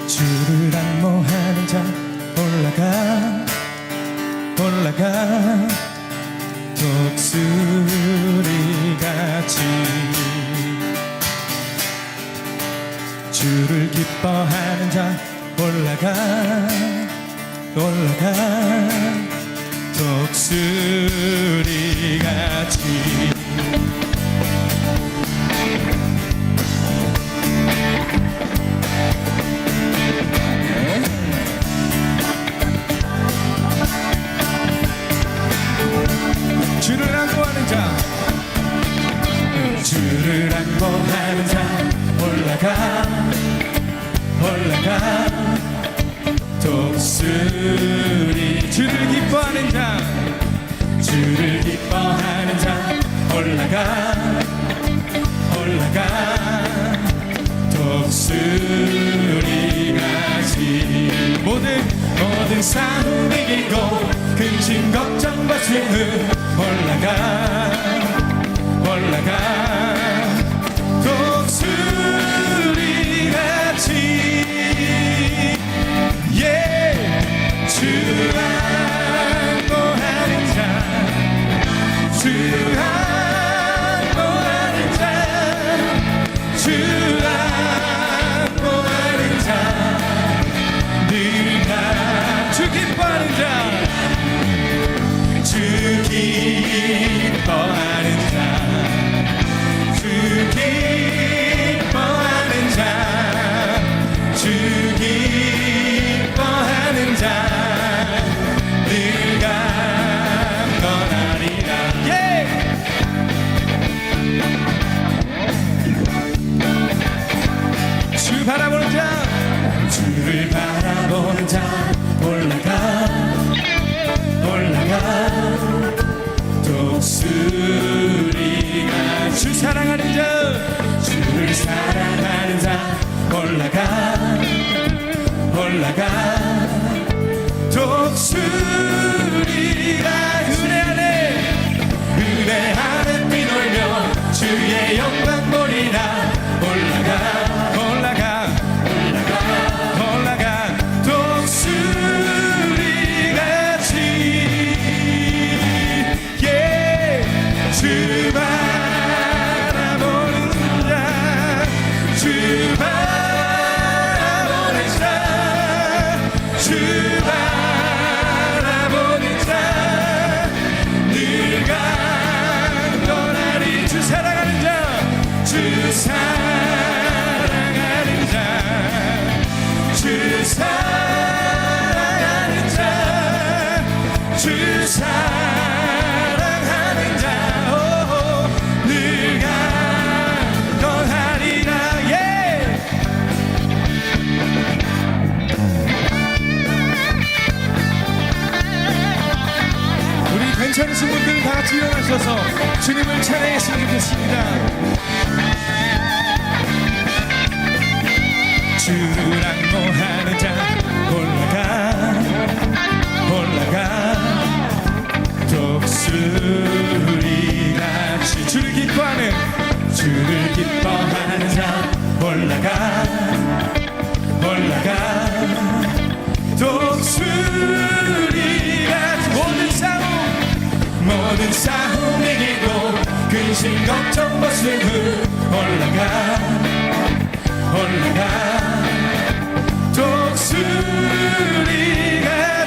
주를 안모하는 자 올라가 독수리같이 주를 기뻐하는 자 올라가 독수리같이 주를 안고하는 자 주를 안고하는 자 올라가 독수리 주를 기뻐하는 자 올라가 독수리같이 모든 싸움 이기고 근심 걱정 벗은 올라가 독수리같이 주 안고하는 자 주 안고하는 자 주 안고하는 자 늘 다 주 기뻐하는 자 주 기뻐하는 자 주 기뻐하는 자 주 기뻐하는 자 늘 강건하리라 주 바라보는 자 주를 바라보는 자 올라가 독수리가 주 사랑하는 자 주를 사랑하는 자 올라가 독수리가 은혜 안에 뛰놀며 주의 영광 보리라 올라가 독수리같이 주 바라보는 자 주 바라보는 자 주 바라보는 자 늘 강건하리 주 사랑하는 자 주 사랑하는 자 주 사랑하는 자 주 사랑하는 자 늘 강건하리라 우리 괜찮으신 분들 다 같이 일어나셔서 주님을 찬양했으면 좋겠습니다. 주를 안모하는 자 올라가 독수리같이 주를 기뻐하는 자 올라가 독수리같이 모든 싸움 이기고 근심 걱정 벗은 후 올라가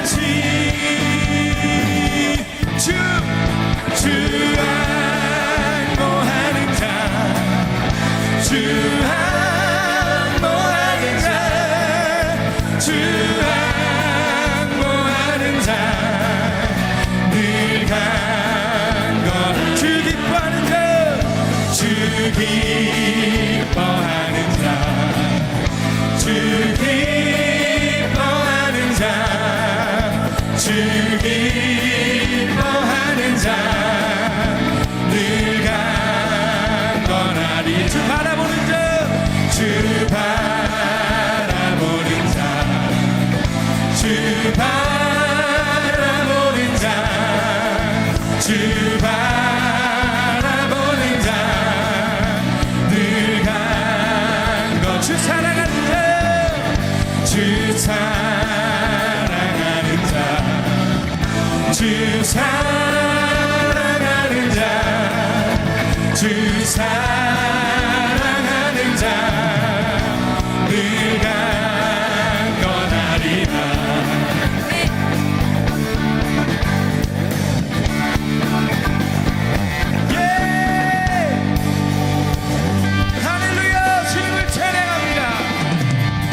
독수리같이 주 안모하는 자 주 안모하는 자 주 안모하는 자 늘 강건한 주 기뻐하는 자 주 기뻐하는 자 주 기뻐하는 자 주 기뻐하는 자 늘 강건하리 주 바라보는 자 주 바라보는 자 주 바라보는 자 주 바라보는 자 늘 강건 주 사랑하는 자 주 사랑하는 자, 주 사랑하는 자, 주 사랑하는 자, 늘 강건하리라. 할렐루야. 주님을 찬양합니다.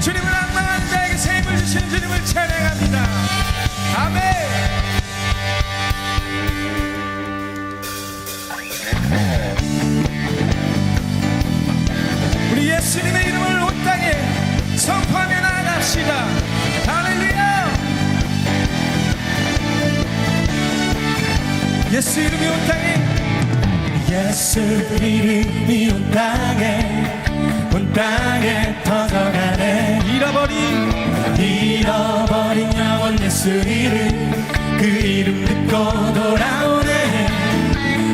주님을 악망한 자에게 샘을 주시는 주님을 찬양합니다. 아멘. 우리 예수님의 이름을 온 땅에 선포하며 나아갑시다. 할렐루야. 예수 이름이 온 땅에, 예수 이름이 온 땅에 퍼져가네. 잃어버린 영혼 예수 이름, 그 이름 듣고 돌아오네.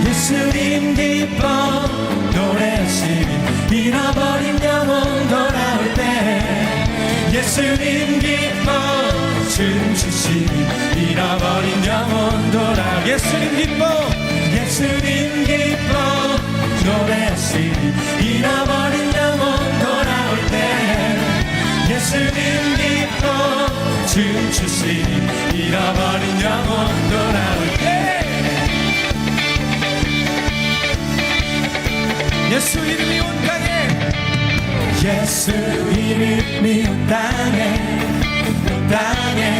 예수님 기뻐 노래하시리, 잃어버린 영혼 돌아올 때. 예수님 기뻐 춤추시리, 잃어버린 영혼 돌아올 때. 예수님 기뻐, 예수님 기뻐 노래하시리, 잃어버린 영혼 돌아올 때. 예수님 기뻐 춤추시리, 잃어버린 영혼 돌아올 때. 예수 이름이 온 땅에, 예수 이름이 온 땅에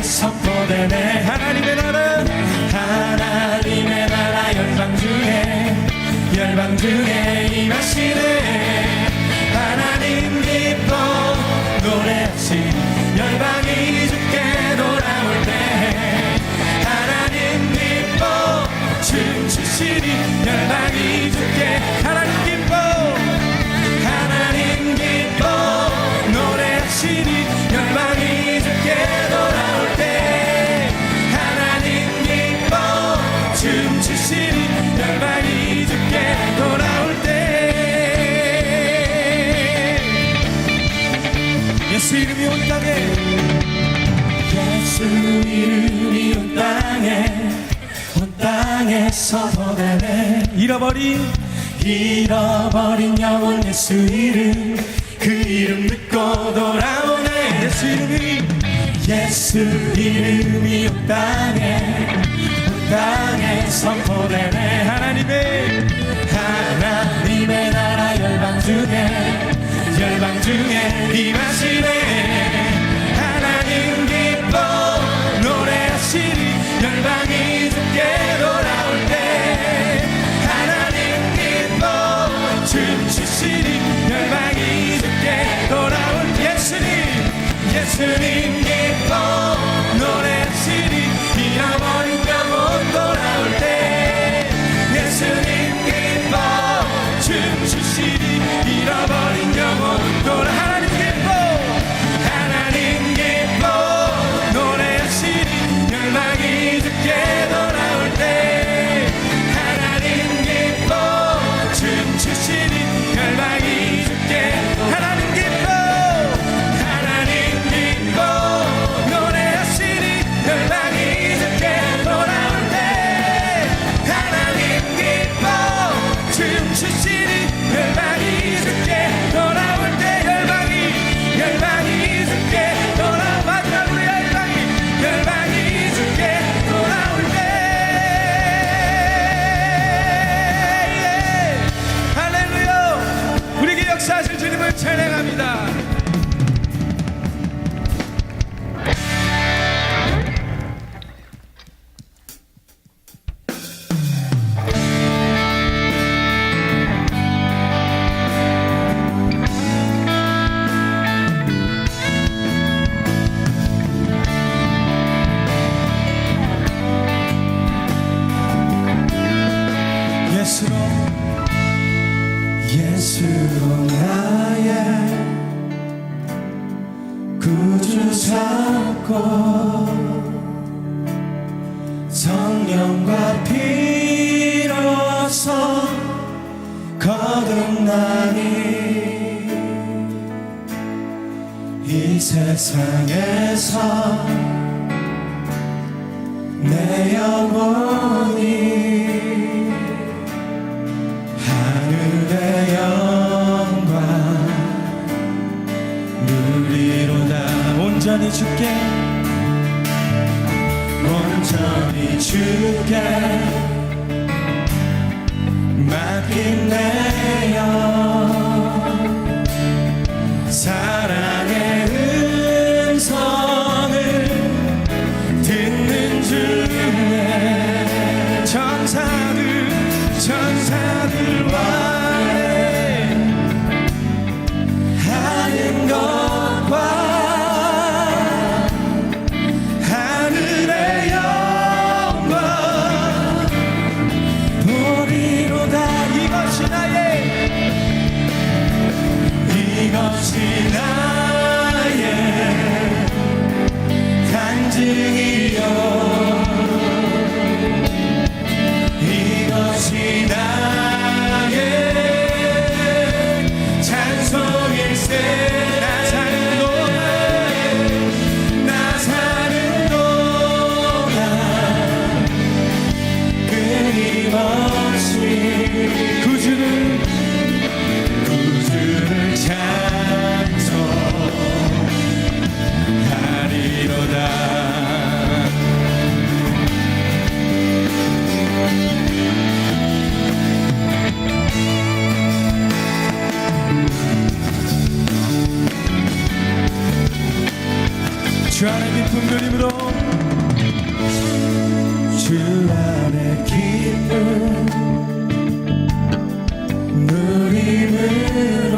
선포되네. 하나님의 나라, 하나님의 나라 열방 중에 임하시네. 하나님 기뻐 노래하시리, 열방이 주께 돌아올 때. 하나님 기뻐 춤추시리, 열방이 주께. 하나님 기뻐, 하나님 기뻐 노래하시리, 열방이 주께 돌아올 때. 하나님 기뻐 춤추시리, 열방이 주께 돌아올 때. 예수 이름이 온 땅에, 예수 이름이 온 땅에 선포되네. 잃어버린 영혼 예수 이름, 그 이름 듣고 돌아오네. 예수 이름이 온 땅에 선포되네. 하나님의 나라 열방 중에 임하시네. 하나님 기뻐 노래하시리, 열방이 주께 돌아올 때. 하나님 기뻐 춤추시리, 열방이 주께 돌아올 때. 예수님 기뻐 노래하시리, 잃어버린 영혼 돌아올 때. 예수님 기뻐 춤추시리, 잃어버린 영혼 돌아. 하나님 기뻐 노래하시리, 열방이 주께 돌아올 때. 하나님 기뻐 춤추시리, 열방이 주께. 하나님 기뻐 노래하시리, 열방이 주께 돌아올 때. 하나님 기뻐 춤추시리, 열방이 주께 돌아올 때. 열방이 주께 돌아올 마지막 우리 열방이 주께 돌아올 때. 할렐루야. 우리에게 역사하실 주님을 찬양합니다. 예수로 나의 구주 삼고 성령과 피로써 거듭나니 이 세상에서 내 영혼이 하늘의 영광 누리로다. 온전히 주께 온전히 주께 맡긴 내 영 사랑의 음성을 듣는 중에 천사들과 하는 것과 하늘의 영광 보리로다. 이것이 나의 간증이요 이것이 나의 찬송일세. 나 사는 동안 끊임없이 구주를 찬송하리로다. 주 안에 깊은 그림으로 주 안에 깊은 누림으로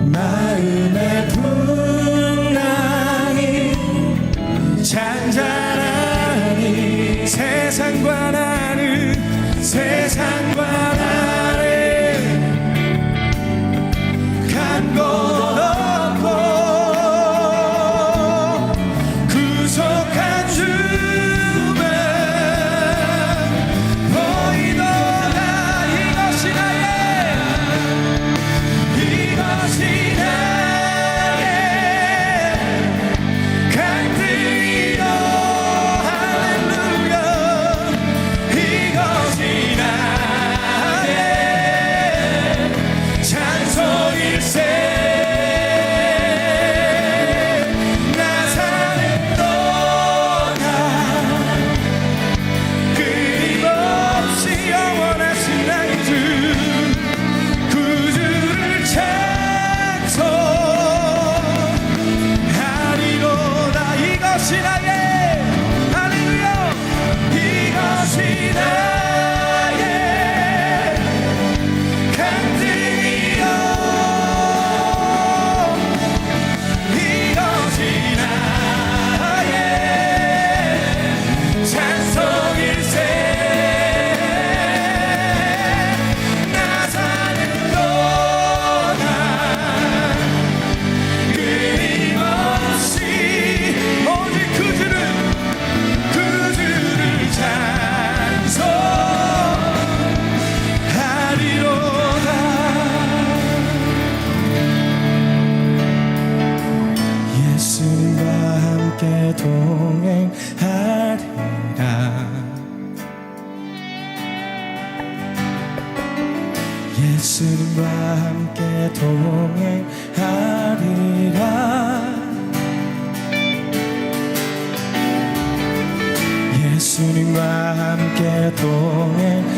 마음의 풍랑이 잔잔하니 세상과 나는 간 곳 없고 구속한 주만 보이도다. 이것이 나의 간증이요 할렐루야. 이것이 나의 찬송일세. 나 사는 동안 끊임없이 영원하신 나의 주 구주를 찬송하리로다. 이것이 나의 할렐루야. 이것이 나의 간증이요 이것이 나의 찬송일세. 나 사는 동안 끊임없이 오직 그주를 찬송하리로다. 예수님과 함께 동행하리라. 예수님과 함께 동행하리라. 예수님과 함께 동행하리라.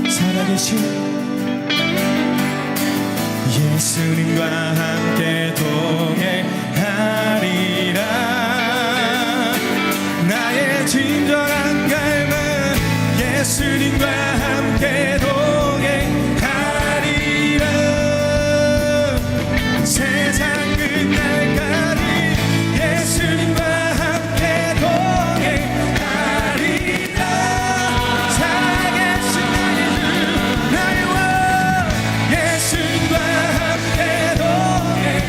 살아계신 예수님과 함께 동행하리라. 나의 진정한 갈망 예수님과 함께 동행하리라. 세상 끝날까지 예수님과 함께 동행하리라. 살아계신 나의 주 나의 왕 예수님과 함께 동행하리라.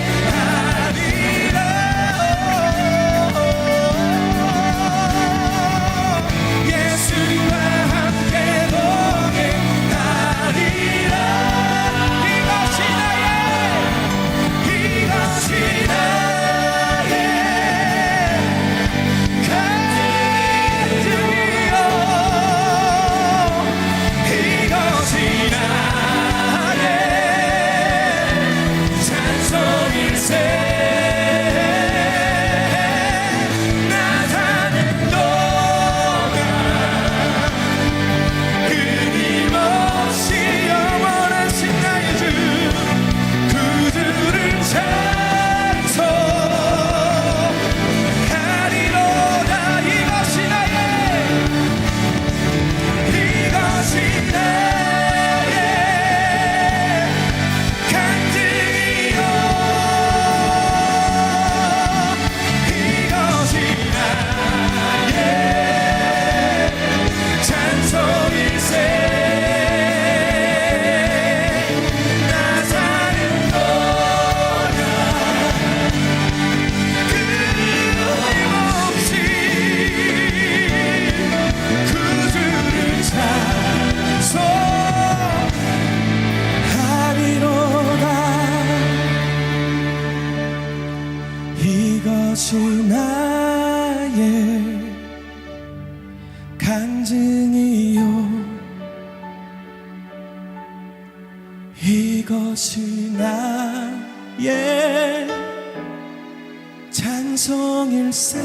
이것이 나의 찬송일세.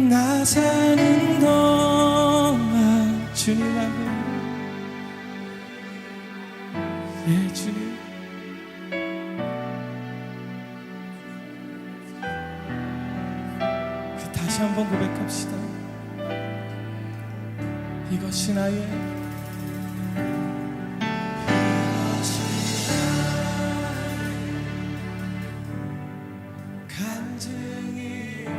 나 사는 동안 주님 앞에, 예 주님, 다시 한번 고백합시다. 이것이 나의 간증이요,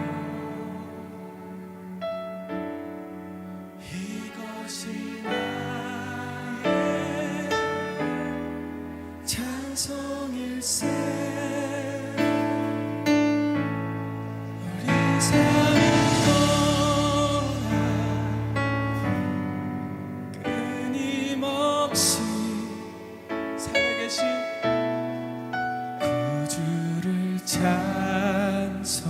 이것이 나의 찬송일세. 우리 사는 동안 끊임없이 살아계신 구주를 찬송하리로다.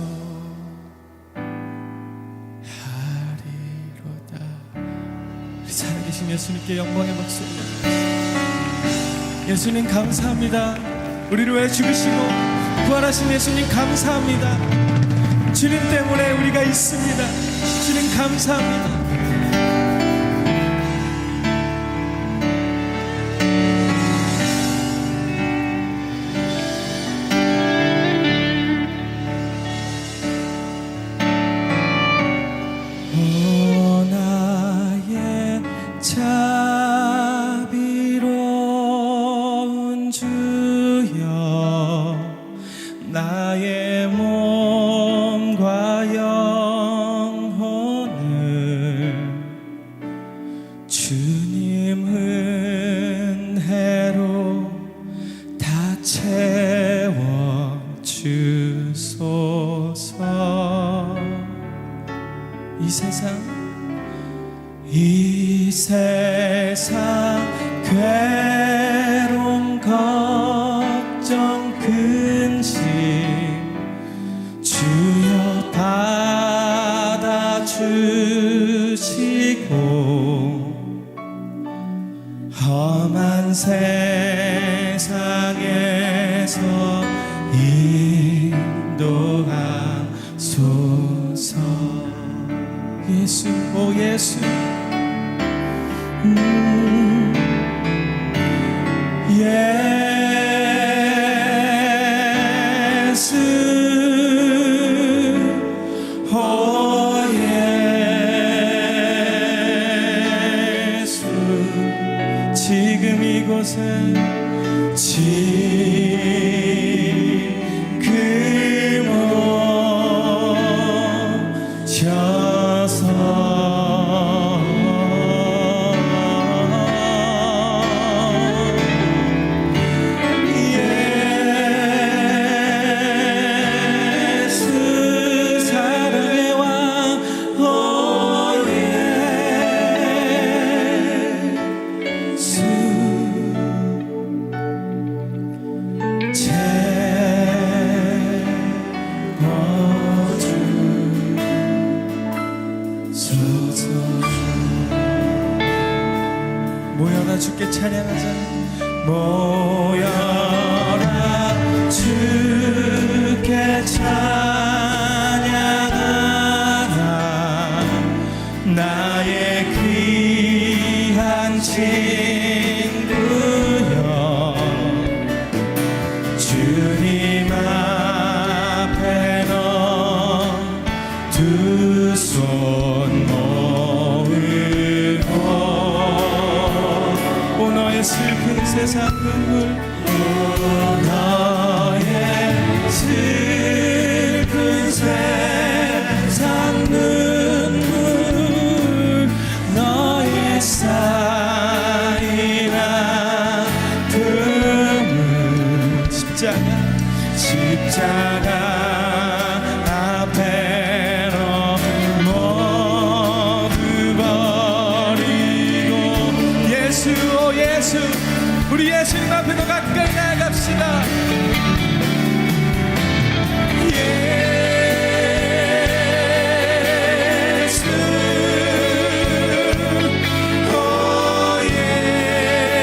우리 살아계신 예수님께 영광의 목소리. 예수님 감사합니다. 우리를 왜 죽으시고 부활하신 예수님 감사합니다. 주님 때문에 우리가 있습니다. 주님 감사합니다. 오 나의 자비로운 주여, 나의 몸과 영혼을 주님 은혜로 다 채워주소서. 이 세상 괴로움 걱정 근심 주여 받아주시고, 험한 세상에서 인도하소서. 예수, 오 예수, 예수, 오 예수, 지금 이곳에 지금 오셔서 모여라 주께 찬양하자. 모여라 주께 찬양하라. 나의 귀한 친구여, 주님 앞에 너 두 손 너의 슬픈 세상 눈물, 너의 슬픈 세상 눈물, 너의 쌓인 아픔을 십자가 앞에 너 모두 버리고, 예수, 오 예수, 우리 예수님 앞에 더 가까이 나아갑시다. 예수, 오 예수,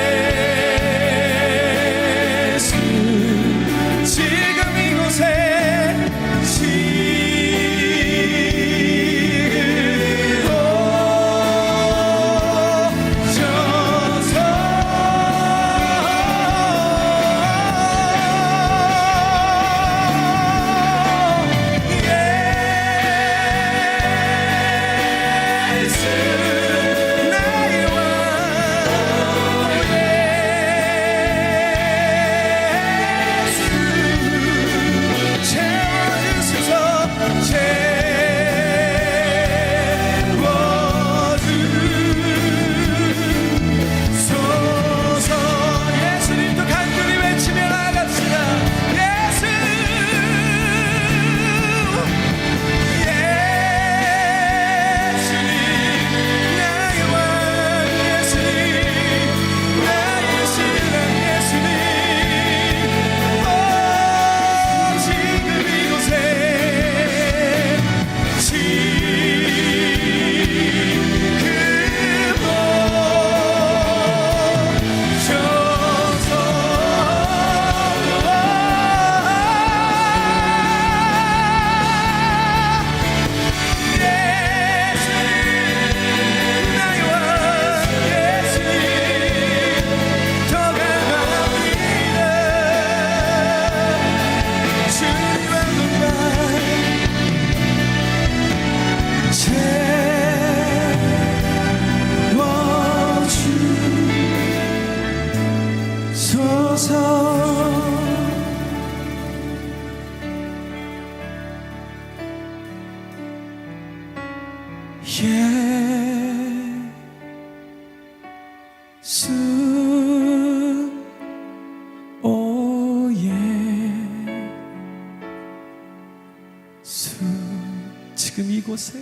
이곳에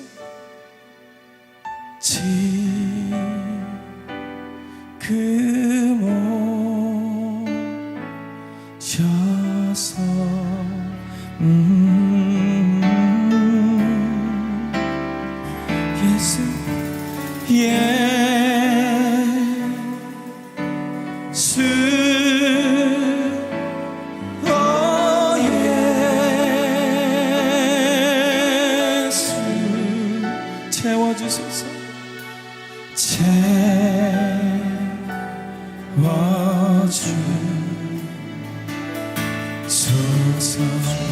지금 오셔서 예수 채워주소서 채워주소서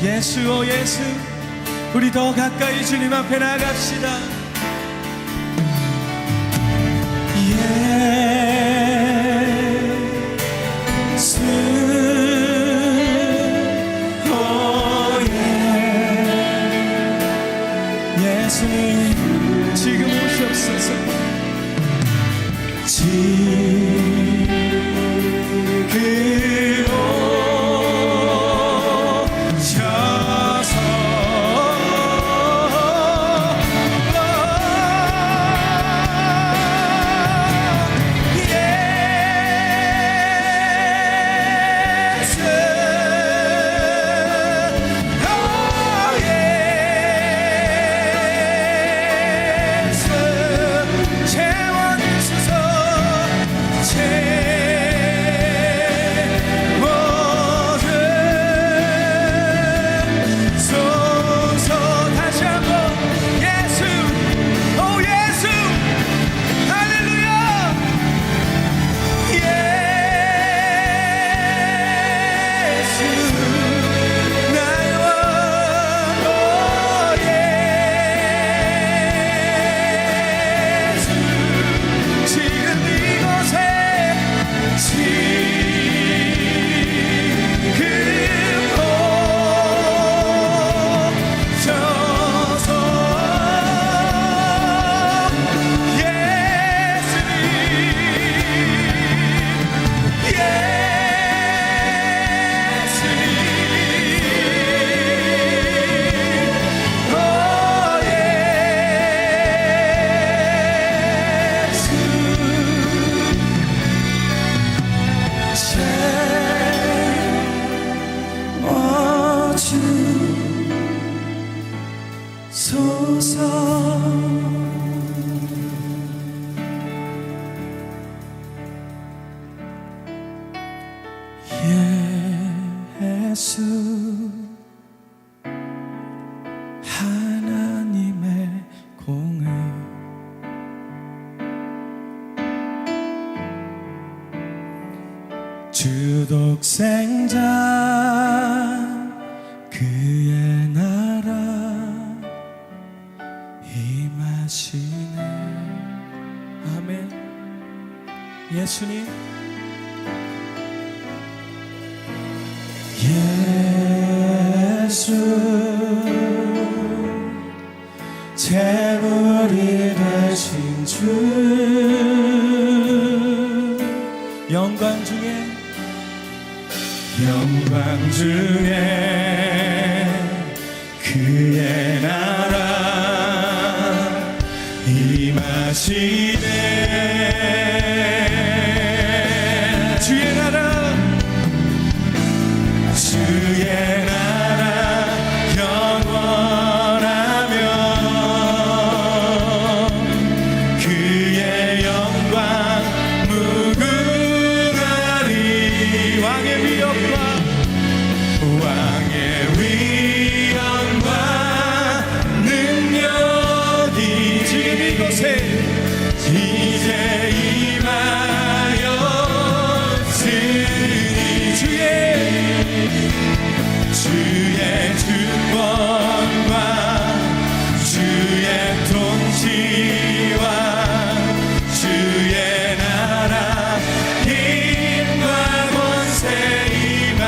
예수 오 예수 우리 더 가까이 주님 앞에 나갑시다 예수 오 예수님 지금 오시옵소서 지금 오셔서 예수 하나님의 공의 주독생자 그의 나라 임하시네 아멘 예수님 예수 재물이 되신 주 영광 중에 그의 나라 임하시네 주의 나라 영원하며 그의 영광 무궁하리 왕의 위엄과 능력이 지금 이곳에 이제 임하였으니 주의 주권과 주의 통치와 주의 나라 힘과 권세 임하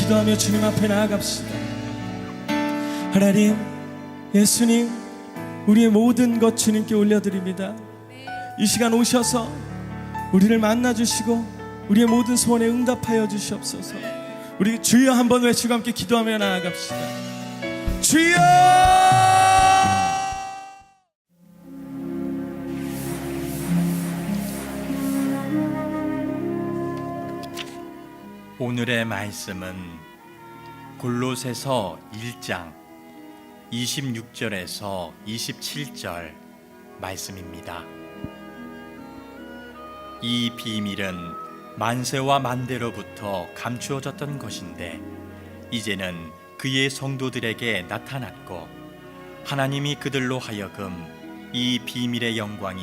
기도하며 주님 앞에 나아갑시다. 하나님, 예수님, 우리의 모든 것 주님께 올려드립니다. 이 시간 오셔서 우리를 만나주시고 우리의 모든 소원에 응답하여 주시옵소서. 우리 주여 한번 외치고 함께 기도하며 나아갑시다. 주여! 오늘의 말씀은 골로새서 1장 26절에서 27절 말씀입니다. 이 비밀은 만세와 만대로부터 감추어졌던 것인데 이제는 그의 성도들에게 나타났고 하나님이 그들로 하여금 이 비밀의 영광이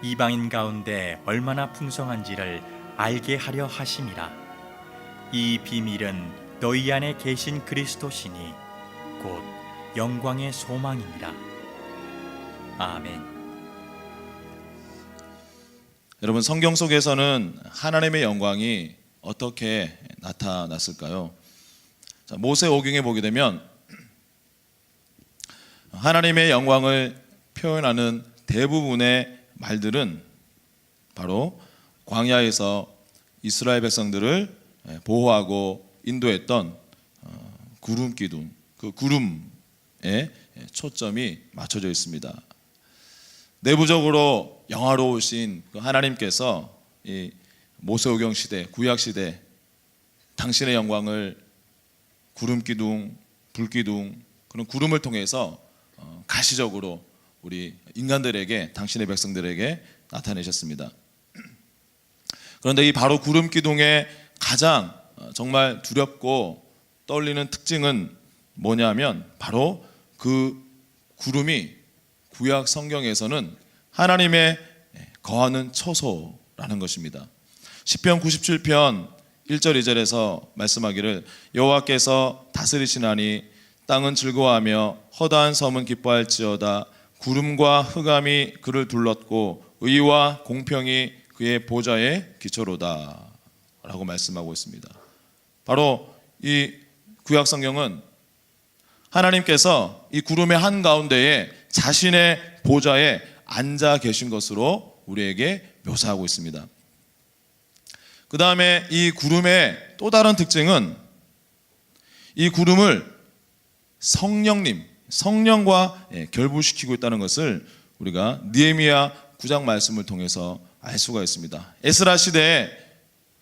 이방인 가운데 얼마나 풍성한지를 알게 하려 하심이라. 이 비밀은 너희 안에 계신 그리스도시니 곧 영광의 소망이니라. 아멘. 여러분, 성경 속에서는 하나님의 영광이 어떻게 나타났을까요? 자, 모세오경에 보게 되면 하나님의 영광을 표현하는 대부분의 말들은 바로 광야에서 이스라엘 백성들을 보호하고 인도했던 구름 기둥, 그 구름에 초점이 맞춰져 있습니다. 내부적으로 영화로우신 그 하나님께서 이 모세오경 시대, 구약 시대 당신의 영광을 구름 기둥, 불 기둥, 그런 구름을 통해서 가시적으로 우리 인간들에게, 당신의 백성들에게 나타내셨습니다. 그런데 이 바로 구름 기둥의 가장 정말 두렵고 떨리는 특징은 뭐냐면 바로 그 구름이 구약 성경에서는 하나님의 거하는 처소라는 것입니다. 시편 97편 1절 2절에서 말씀하기를 여호와께서 다스리시나니 땅은 즐거워하며 허다한 섬은 기뻐할지어다. 구름과 흑암이 그를 둘렀고 의와 공평이 그의 보좌의 기초로다 라고 말씀하고 있습니다. 바로 이 구약 성경은 하나님께서 이 구름의 한가운데에 자신의 보좌에 앉아 계신 것으로 우리에게 묘사하고 있습니다. 그 다음에 이 구름의 또 다른 특징은 이 구름을 성령님, 성령과 결부시키고 있다는 것을 우리가 느헤미야 9장 말씀을 통해서 알 수가 있습니다. 에스라 시대에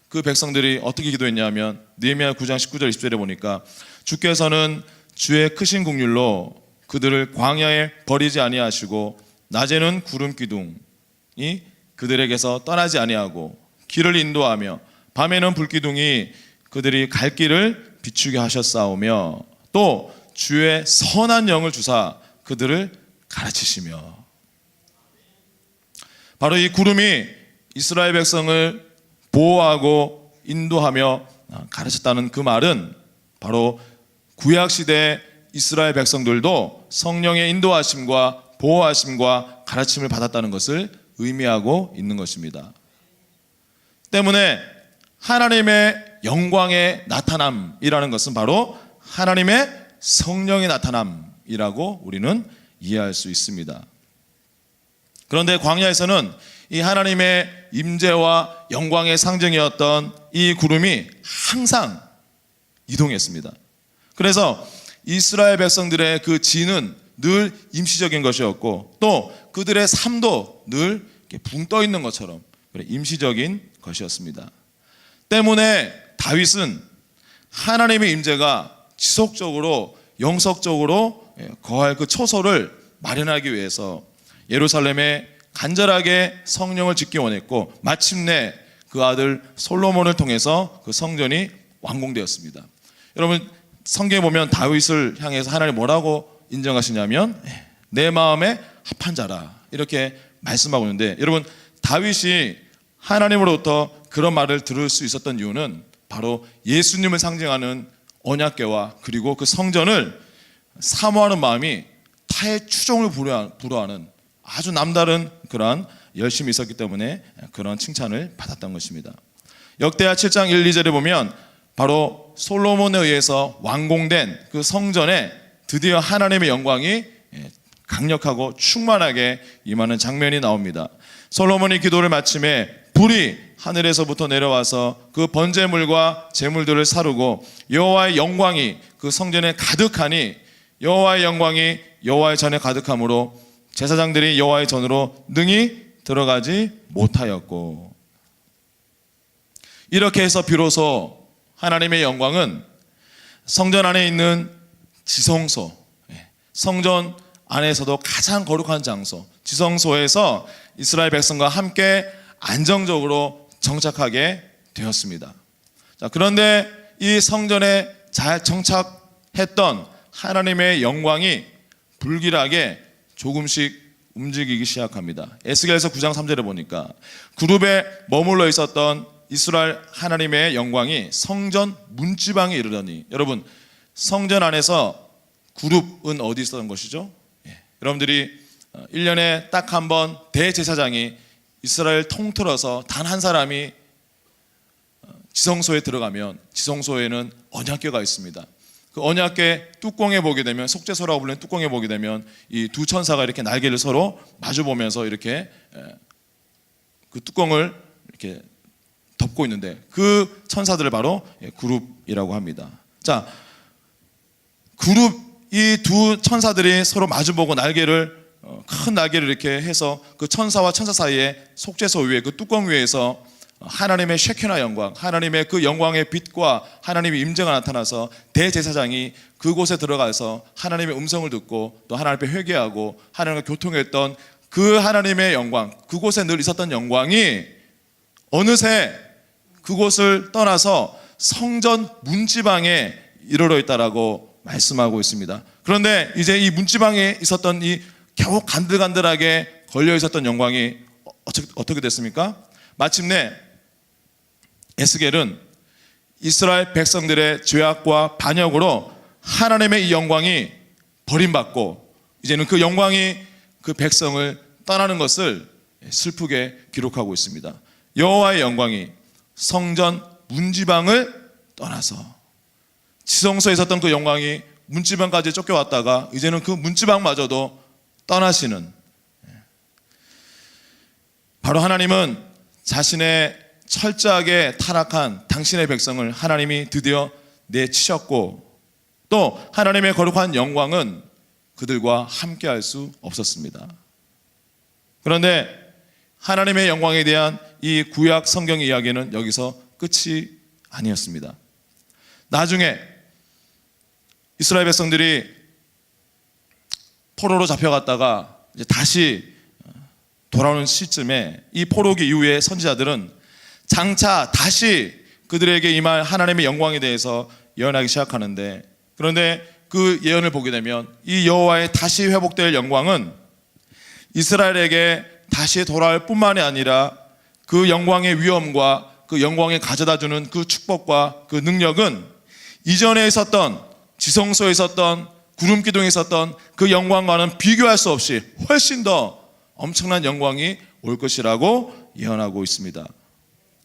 그 백성들이 어떻게 기도했냐면 느헤미야 9장 19절 20절에 보니까 주께서는 주의 크신 긍휼로 그들을 광야에 버리지 아니하시고 낮에는 구름 기둥이 그들에게서 떠나지 아니하고 길을 인도하며 밤에는 불 기둥이 그들이 갈 길을 비추게 하셨사오며 또 주의 선한 영을 주사 그들을 가르치시며. 바로 이 구름이 이스라엘 백성을 보호하고 인도하며 가르쳤다는 그 말은 바로 구약시대 이스라엘 백성들도 성령의 인도하심과 보호하심과 가르침을 받았다는 것을 의미하고 있는 것입니다. 때문에 하나님의 영광의 나타남이라는 것은 바로 하나님의 성령의 나타남이라고 우리는 이해할 수 있습니다. 그런데 광야에서는 이 하나님의 임재와 영광의 상징이었던 이 구름이 항상 이동했습니다. 그래서 이스라엘 백성들의 그 진은 늘 임시적인 것이었고 또 그들의 삶도 늘 붕 떠 있는 것처럼 임시적인 것이었습니다. 때문에 다윗은 하나님의 임재가 지속적으로 영속적으로 거할 그 처소를 마련하기 위해서 예루살렘에 간절하게 성령을 짓기 원했고 마침내 그 아들 솔로몬을 통해서 그 성전이 완공되었습니다. 여러분 성경에 보면 다윗을 향해서 하나님 뭐라고 인정하시냐면 내 마음에 합한 자라 이렇게 말씀하고 있는데, 여러분 다윗이 하나님으로부터 그런 말을 들을 수 있었던 이유는 바로 예수님을 상징하는 언약궤와 그리고 그 성전을 사모하는 마음이 타의 추종을 불허하는 아주 남다른 그러한 열심이 있었기 때문에 그런 칭찬을 받았던 것입니다. 역대하 7장 1, 2절에 보면 바로 솔로몬에 의해서 완공된 그 성전에 드디어 하나님의 영광이 강력하고 충만하게 임하는 장면이 나옵니다. 솔로몬이 기도를 마침에 불이 하늘에서부터 내려와서 그 번제물과 제물들을 사르고 여호와의 영광이 그 성전에 가득하니 여호와의 영광이 여호와의 전에 가득함으로 제사장들이 여호와의 전으로 능히 들어가지 못하였고, 이렇게 해서 비로소 하나님의 영광은 성전 안에 있는 지성소, 성전 안에서도 가장 거룩한 장소, 지성소에서 이스라엘 백성과 함께 안정적으로 정착하게 되었습니다. 자, 그런데 이 성전에 잘 정착했던 하나님의 영광이 불길하게 조금씩 움직이기 시작합니다. 에스겔서 9장 3절에 보니까 그룹에 머물러 있었던 이스라엘 하나님의 영광이 성전 문지방에 이르더니, 여러분 성전 안에서 그룹은 어디 있었던 것이죠? 여러분들이 1년에 딱 한 번 대제사장이 이스라엘 통틀어서 단 한 사람이 지성소에 들어가면 지성소에는 언약궤가 있습니다. 그 언약궤 뚜껑에 보게 되면, 속죄소라고 불리는 뚜껑에 보게 되면 이 두 천사가 이렇게 날개를 서로 마주 보면서 이렇게 그 뚜껑을 이렇게 덮고 있는데 그 천사들을 바로 그룹이라고 합니다. 자, 그룹 이 두 천사들이 서로 마주보고 날개를 큰 날개를 이렇게 해서 그 천사와 천사 사이에 속죄소 위에 그 뚜껑 위에서 하나님의 쉐키나 영광, 하나님의 그 영광의 빛과 하나님의 임재가 나타나서 대제사장이 그곳에 들어가서 하나님의 음성을 듣고 또 하나님 앞에 회개하고 하나님과 교통했던 그 하나님의 영광, 그곳에 늘 있었던 영광이 어느새 그곳을 떠나서 성전 문지방에 이르러 있다라고 말씀하고 있습니다. 그런데 이제 이 문지방에 있었던 이 겨우 간들간들하게 걸려 있었던 영광이 어떻게 됐습니까? 마침내 에스겔은 이스라엘 백성들의 죄악과 반역으로 하나님의 이 영광이 버림받고 이제는 그 영광이 그 백성을 떠나는 것을 슬프게 기록하고 있습니다. 여호와의 영광이 성전 문지방을 떠나서 지성소에 있었던 그 영광이 문지방까지 쫓겨왔다가 이제는 그 문지방마저도 떠나시는, 바로 하나님은 자신의 철저하게 타락한 당신의 백성을 하나님이 드디어 내치셨고, 또 하나님의 거룩한 영광은 그들과 함께할 수 없었습니다. 그런데 하나님의 영광에 대한 이 구약 성경 이야기는 여기서 끝이 아니었습니다. 나중에 이스라엘 백성들이 포로로 잡혀갔다가 이제 다시 돌아오는 시점에 이 포로기 이후에 선지자들은 장차 다시 그들에게 임할 하나님의 영광에 대해서 예언하기 시작하는데, 그런데 그 예언을 보게 되면 이 여호와의 다시 회복될 영광은 이스라엘에게 다시 돌아올 뿐만이 아니라 그 영광의 위엄과 그 영광에 가져다주는 그 축복과 그 능력은 이전에 있었던 지성소에 있었던 구름기둥에 있었던 그 영광과는 비교할 수 없이 훨씬 더 엄청난 영광이 올 것이라고 예언하고 있습니다.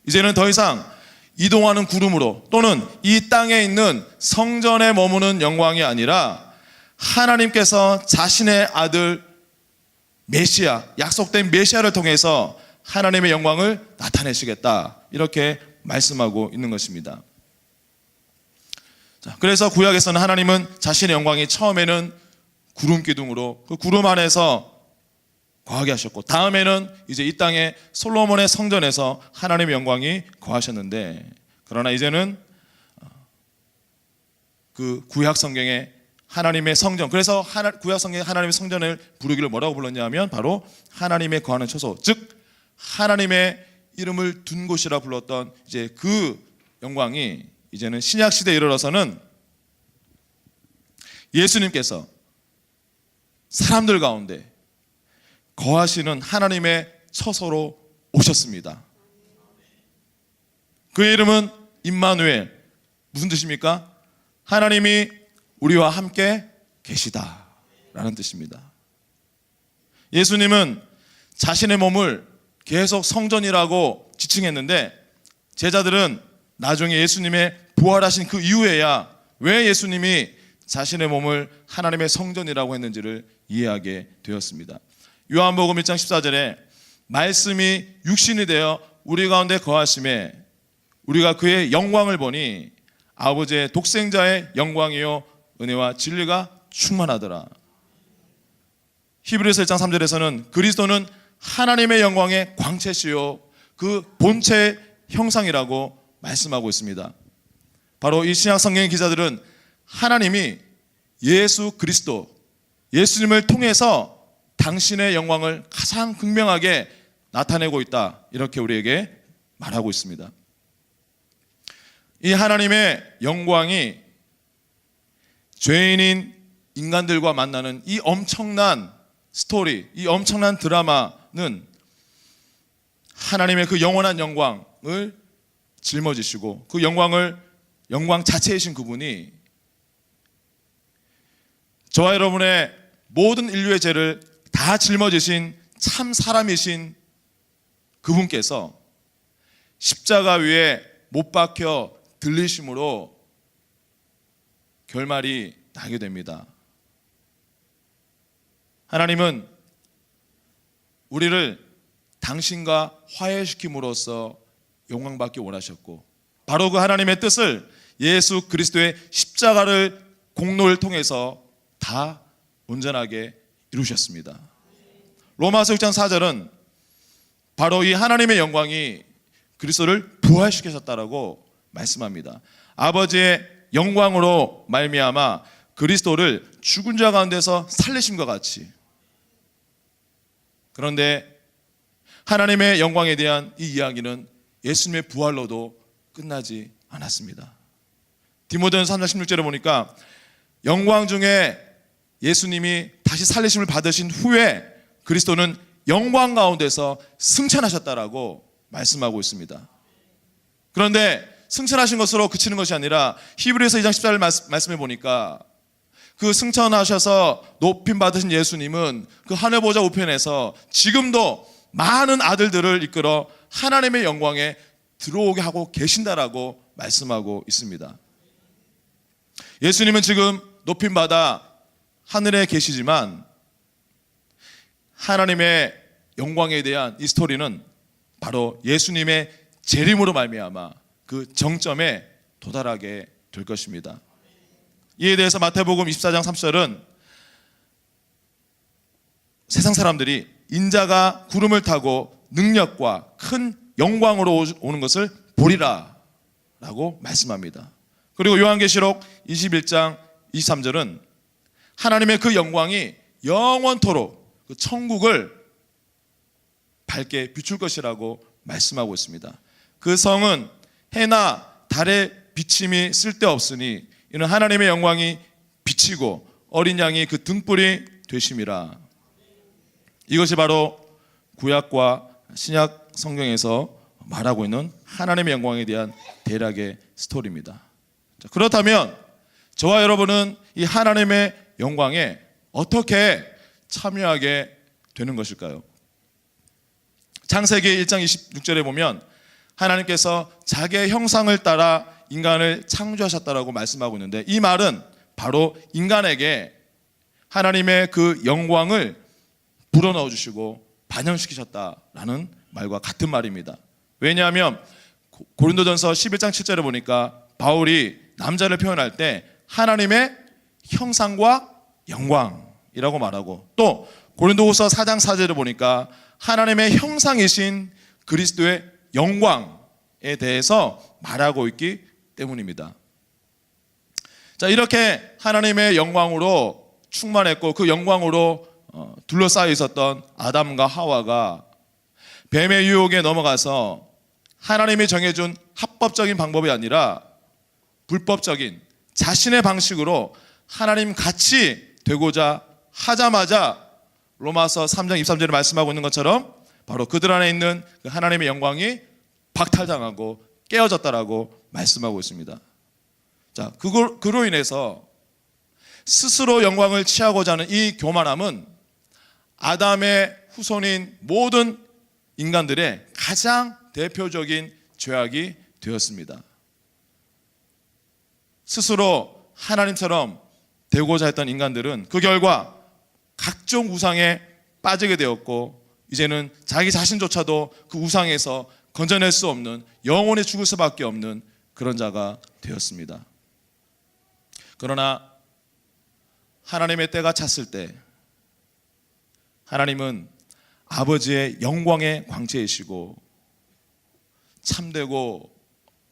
이제는 더 이상 이동하는 구름으로 또는 이 땅에 있는 성전에 머무는 영광이 아니라 하나님께서 자신의 아들 메시아, 약속된 메시아를 통해서 하나님의 영광을 나타내시겠다, 이렇게 말씀하고 있는 것입니다. 자, 그래서 구약에서는 하나님은 자신의 영광이 처음에는 구름 기둥으로 그 구름 안에서 거하게 하셨고, 다음에는 이제 이 땅에 솔로몬의 성전에서 하나님의 영광이 거하셨는데, 그러나 이제는 그 구약 성경에 하나님의 성전, 그래서 구약 성경에 하나님의 성전을 부르기를 뭐라고 불렀냐면 바로 하나님의 거하는 처소, 즉 하나님의 이름을 둔 곳이라 불렀던 이제 그 영광이 이제는 신약 시대에 이르러서는 예수님께서 사람들 가운데 거하시는 하나님의 처소로 오셨습니다. 그의 이름은 임마누엘, 무슨 뜻입니까? 하나님이 우리와 함께 계시다라는 뜻입니다. 예수님은 자신의 몸을 계속 성전이라고 지칭했는데 제자들은 나중에 예수님의 부활하신 그 이후에야 왜 예수님이 자신의 몸을 하나님의 성전이라고 했는지를 이해하게 되었습니다. 요한복음 1장 14절에 말씀이 육신이 되어 우리 가운데 거하심에 우리가 그의 영광을 보니 아버지의 독생자의 영광이요 은혜와 진리가 충만하더라. 히브리서 1장 3절에서는 그리스도는 하나님의 영광의 광채시요 그 본체의 형상이라고 말씀하고 있습니다. 바로 이 신약 성경의 기자들은 하나님이 예수 그리스도, 예수님을 통해서 당신의 영광을 가장 극명하게 나타내고 있다, 이렇게 우리에게 말하고 있습니다. 이 하나님의 영광이 죄인인 인간들과 만나는 이 엄청난 스토리, 이 엄청난 드라마는 하나님의 그 영원한 영광을 짊어지시고 그 영광 자체이신 그분이 저와 여러분의 모든 인류의 죄를 다 짊어지신 참 사람이신 그분께서 십자가 위에 못 박혀 들리심으로 결말이 나게 됩니다. 하나님은 우리를 당신과 화해시킴으로써 영광받기 원하셨고 바로 그 하나님의 뜻을 예수 그리스도의 십자가를 공로를 통해서 다 온전하게 이루셨습니다. 로마서 6장 4절은 바로 이 하나님의 영광이 그리스도를 부활시키셨다라고 말씀합니다. 아버지의 영광으로 말미암아 그리스도를 죽은 자 가운데서 살리심과 같이. 그런데 하나님의 영광에 대한 이 이야기는 예수님의 부활로도 끝나지 않았습니다. 디모데전서 3장 16절에 보니까 영광 중에 예수님이 다시 살리심을 받으신 후에 그리스도는 영광 가운데서 승천하셨다라고 말씀하고 있습니다. 그런데 승천하신 것으로 그치는 것이 아니라 히브리서 2장 14절 말씀해 보니까 그 승천하셔서 높임 받으신 예수님은 그 하늘 보좌 우편에서 지금도 많은 아들들을 이끌어 하나님의 영광에 들어오게 하고 계신다라고 말씀하고 있습니다. 예수님은 지금 높임 받아 하늘에 계시지만 하나님의 영광에 대한 이 스토리는 바로 예수님의 재림으로 말미암아 그 정점에 도달하게 될 것입니다. 이에 대해서 마태복음 24장 30절은 세상 사람들이 인자가 구름을 타고 능력과 큰 영광으로 오는 것을 보리라 라고 말씀합니다. 그리고 요한계시록 21장 23절은 하나님의 그 영광이 영원토록 그 천국을 밝게 비출 것이라고 말씀하고 있습니다. 그 성은 해나 달의 비침이 쓸데없으니 이는 하나님의 영광이 비치고 어린 양이 그 등불이 되심이라. 이것이 바로 구약과 신약 성경에서 말하고 있는 하나님의 영광에 대한 대략의 스토리입니다. 자, 그렇다면 저와 여러분은 이 하나님의 영광에 어떻게 참여하게 되는 것일까요? 창세기 1장 26절에 보면 하나님께서 자기의 형상을 따라 인간을 창조하셨다라고 말씀하고 있는데 이 말은 바로 인간에게 하나님의 그 영광을 불어넣어 주시고 반영시키셨다라는 말과 같은 말입니다. 왜냐하면 고린도전서 11장 7절에 보니까 바울이 남자를 표현할 때 하나님의 형상과 영광이라고 말하고 또 고린도후서 4장 4절에 보니까 하나님의 형상이신 그리스도의 영광에 대해서 말하고 있기 때문입니다. 자, 이렇게 하나님의 영광으로 충만했고 그 영광으로 둘러싸여 있었던 아담과 하와가 뱀의 유혹에 넘어가서 하나님이 정해준 합법적인 방법이 아니라 불법적인 자신의 방식으로 하나님 같이 되고자 하자마자 로마서 3장 23절에 말씀하고 있는 것처럼 바로 그들 안에 있는 그 하나님의 영광이 박탈당하고 깨어졌다라고 말씀하고 있습니다. 자, 그로 인해서 스스로 영광을 취하고자 하는 이 교만함은 아담의 후손인 모든 인간들의 가장 대표적인 죄악이 되었습니다. 스스로 하나님처럼 되고자 했던 인간들은 그 결과 각종 우상에 빠지게 되었고, 이제는 자기 자신조차도 그 우상에서 건져낼 수 없는, 영원히 죽을 수밖에 없는 그런 자가 되었습니다. 그러나 하나님의 때가 찼을 때 하나님은 아버지의 영광의 광채이시고 참되고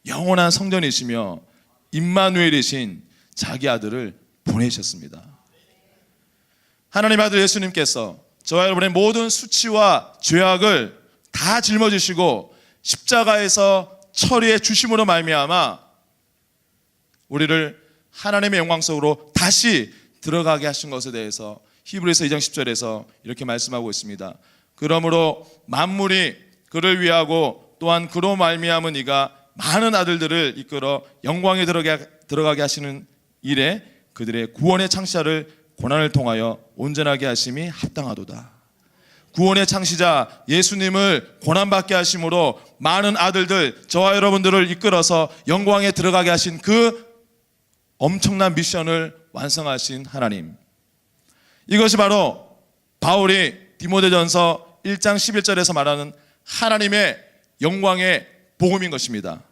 영원한 성전이시며 임마누엘이신 자기 아들을 보내셨습니다. 하나님 아들 예수님께서 저와 여러분의 모든 수치와 죄악을 다 짊어지시고 십자가에서 처리해 주심으로 말미암아 우리를 하나님의 영광 속으로 다시 들어가게 하신 것에 대해서 히브리서 2장 10절에서 이렇게 말씀하고 있습니다. 그러므로 만물이 그를 위하고 또한 그로 말미암은 이가 많은 아들들을 이끌어 영광에 들어가게 하시는 일에 그들의 구원의 창시자를 고난을 통하여 온전하게 하심이 합당하도다. 구원의 창시자 예수님을 고난받게 하심으로 많은 아들들, 저와 여러분들을 이끌어서 영광에 들어가게 하신 그 엄청난 미션을 완성하신 하나님, 이것이 바로 바울이 디모데전서 1장 11절에서 말하는 하나님의 영광의 복음인 것입니다.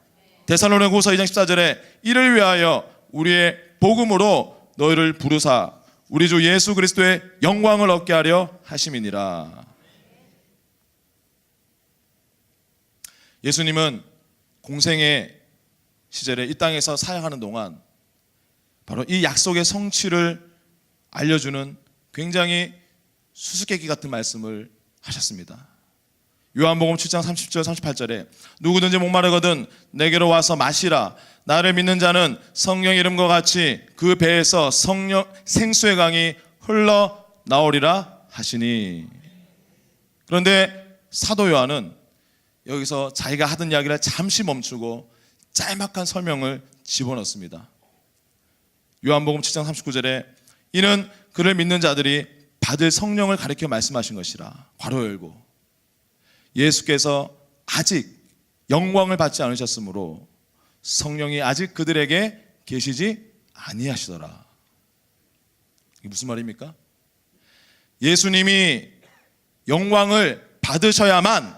데살로니가후서 2장 14절에 이를 위하여 우리의 복음으로 너희를 부르사 우리 주 예수 그리스도의 영광을 얻게 하려 하심이니라. 예수님은 공생의 시절에 이 땅에서 사역하는 동안 바로 이 약속의 성취를 알려주는 굉장히 수수께끼 같은 말씀을 하셨습니다. 요한복음 7장 30절 38절에 누구든지 목마르거든 내게로 와서 마시라. 나를 믿는 자는 성령 이름과 같이 그 배에서 생수의 강이 흘러나오리라 하시니. 그런데 사도 요한은 여기서 자기가 하던 이야기를 잠시 멈추고 짤막한 설명을 집어넣습니다. 요한복음 7장 39절에 이는 그를 믿는 자들이 받을 성령을 가리켜 말씀하신 것이라. 괄호 열고, 예수께서 아직 영광을 받지 않으셨으므로 성령이 아직 그들에게 계시지 아니하시더라. 이게 무슨 말입니까? 예수님이 영광을 받으셔야만,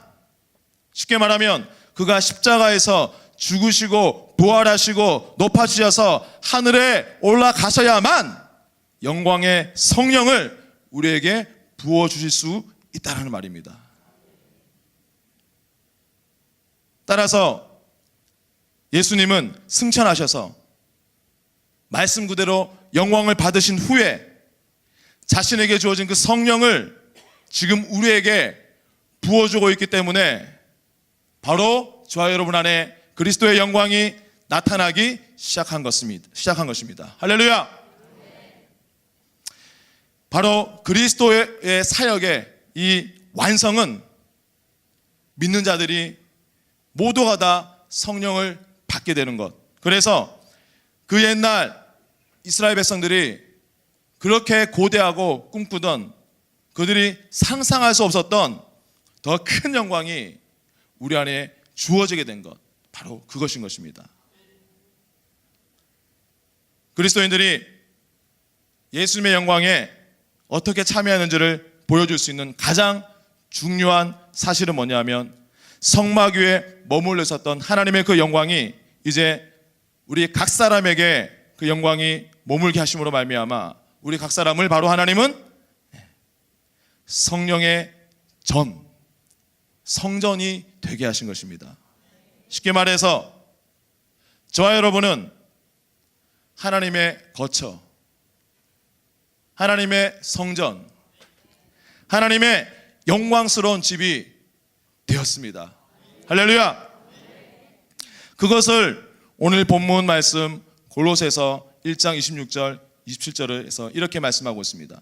쉽게 말하면 그가 십자가에서 죽으시고 부활하시고 높아지셔서 하늘에 올라가셔야만 영광의 성령을 우리에게 부어주실 수 있다는 말입니다. 따라서 예수님은 승천하셔서 말씀 그대로 영광을 받으신 후에 자신에게 주어진 그 성령을 지금 우리에게 부어주고 있기 때문에 바로 저와 여러분 안에 그리스도의 영광이 나타나기 시작한 것입니다. 할렐루야! 바로 그리스도의 사역의 이 완성은 믿는 자들이 모두가 다 성령을 받게 되는 것. 그래서 그 옛날 이스라엘 백성들이 그렇게 고대하고 꿈꾸던, 그들이 상상할 수 없었던 더 큰 영광이 우리 안에 주어지게 된 것, 바로 그것인 것입니다. 그리스도인들이 예수님의 영광에 어떻게 참여하는지를 보여줄 수 있는 가장 중요한 사실은 뭐냐면, 성막 위에 머물러 있었던 하나님의 그 영광이 이제 우리 각 사람에게 그 영광이 머물게 하심으로 말미암아 우리 각 사람을 바로 하나님은 성령의 성전이 되게 하신 것입니다. 쉽게 말해서 저와 여러분은 하나님의 거처, 하나님의 성전, 하나님의 영광스러운 집이 되었습니다. 할렐루야! 그것을 오늘 본문 말씀 골로새서 1장 26절 27절에서 이렇게 말씀하고 있습니다.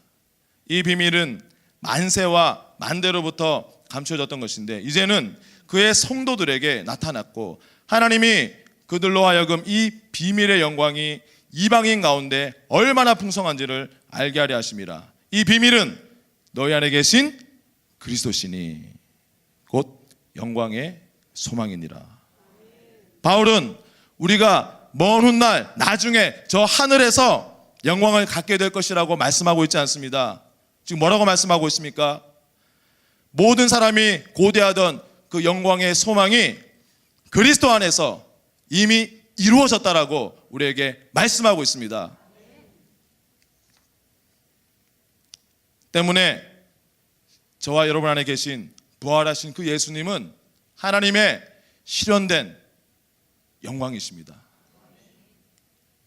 이 비밀은 만세와 만대로부터 감춰졌던 것인데 이제는 그의 성도들에게 나타났고 하나님이 그들로 하여금 이 비밀의 영광이 이방인 가운데 얼마나 풍성한지를 알게 하려 하심이라. 이 비밀은 너희 안에 계신 그리스도시니 곧 영광의 소망이니라. 바울은 우리가 먼 훗날 나중에 저 하늘에서 영광을 갖게 될 것이라고 말씀하고 있지 않습니다. 지금 뭐라고 말씀하고 있습니까? 모든 사람이 고대하던 그 영광의 소망이 그리스도 안에서 이미 이루어졌다라고 우리에게 말씀하고 있습니다. 때문에 저와 여러분 안에 계신 부활하신 그 예수님은 하나님의 실현된 영광이십니다.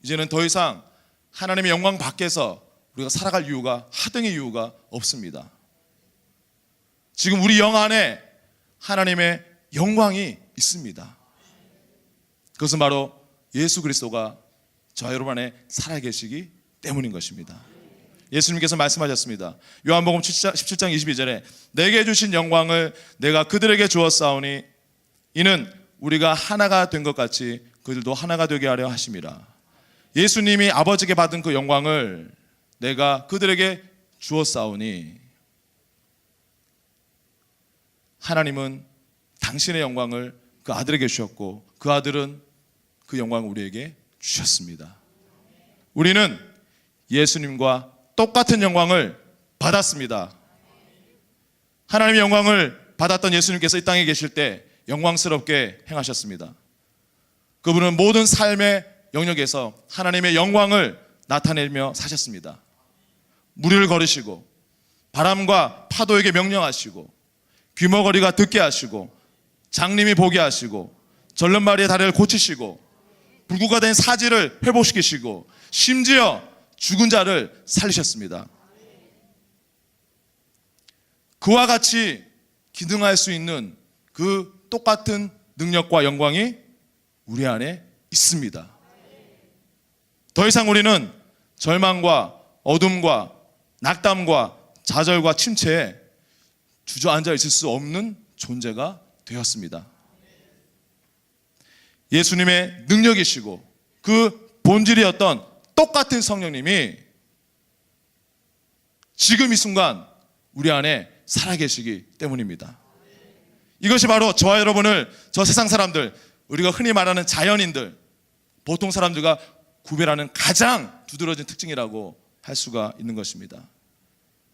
이제는 더 이상 하나님의 영광 밖에서 우리가 살아갈 이유가, 하등의 이유가 없습니다. 지금 우리 영 안에 하나님의 영광이 있습니다. 그것은 바로 예수 그리스도가 저와 여러분 안에 살아계시기 때문인 것입니다. 예수님께서 말씀하셨습니다. 요한복음 17장 22절에 내게 주신 영광을 내가 그들에게 주었사오니 이는 우리가 하나가 된 것 같이 그들도 하나가 되게 하려 하심이라. 예수님이 아버지께 받은 그 영광을 내가 그들에게 주었사오니 하나님은 당신의 영광을 그 아들에게 주셨고 그 아들은 그 영광을 우리에게 주셨습니다. 우리는 예수님과 똑같은 영광을 받았습니다. 하나님의 영광을 받았던 예수님께서 이 땅에 계실 때 영광스럽게 행하셨습니다. 그분은 모든 삶의 영역에서 하나님의 영광을 나타내며 사셨습니다. 무리를 걸으시고 바람과 파도에게 명령하시고 귀머거리가 듣게 하시고 장님이 보게 하시고 절름발이의 다리를 고치시고 불구가 된 사지를 회복시키시고 심지어 죽은 자를 살리셨습니다. 그와 같이 기능할 수 있는 그 똑같은 능력과 영광이 우리 안에 있습니다. 더 이상 우리는 절망과 어둠과 낙담과 좌절과 침체에 주저앉아 있을 수 없는 존재가 되었습니다. 예수님의 능력이시고 그 본질이었던 똑같은 성령님이 지금 이 순간 우리 안에 살아계시기 때문입니다. 이것이 바로 저와 여러분을 저 세상 사람들, 우리가 흔히 말하는 자연인들, 보통 사람들과 구별하는 가장 두드러진 특징이라고 할 수가 있는 것입니다.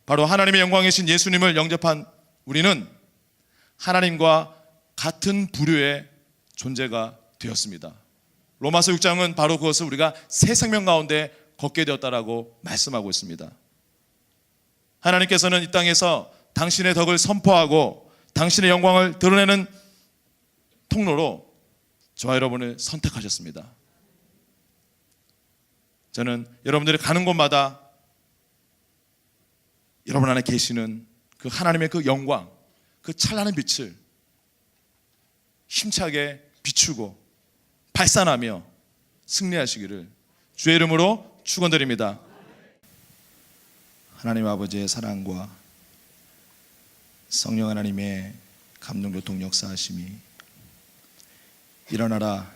바로 하나님의 영광이신 예수님을 영접한 우리는 하나님과 같은 부류의 존재가 되었습니다. 로마서 6장은 바로 그것을 우리가 새 생명 가운데 걷게 되었다라고 말씀하고 있습니다. 하나님께서는 이 땅에서 당신의 덕을 선포하고 당신의 영광을 드러내는 통로로 저와 여러분을 선택하셨습니다. 저는 여러분들이 가는 곳마다 여러분 안에 계시는 그 하나님의 그 영광, 그 찬란한 빛을 힘차게 비추고 발산하며 승리하시기를 주의 이름으로 축원드립니다. 하나님 아버지의 사랑과 성령 하나님의 감동교통 역사하심이 일어나라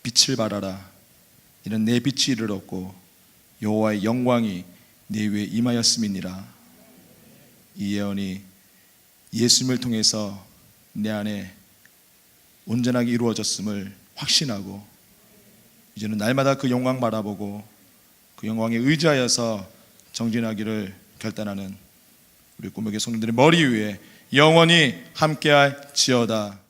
빛을 발하라 이는 내 빛이 이르렀고 여호와의 영광이 내 위에 임하였음이니라. 이 예언이 예수님을 통해서 내 안에 온전하게 이루어졌음을 확신하고 이제는 날마다 그 영광 바라보고 그 영광에 의지하여서 정진하기를 결단하는 우리 꿈에게 성도들의 머리 위에 영원히 함께할 지어다.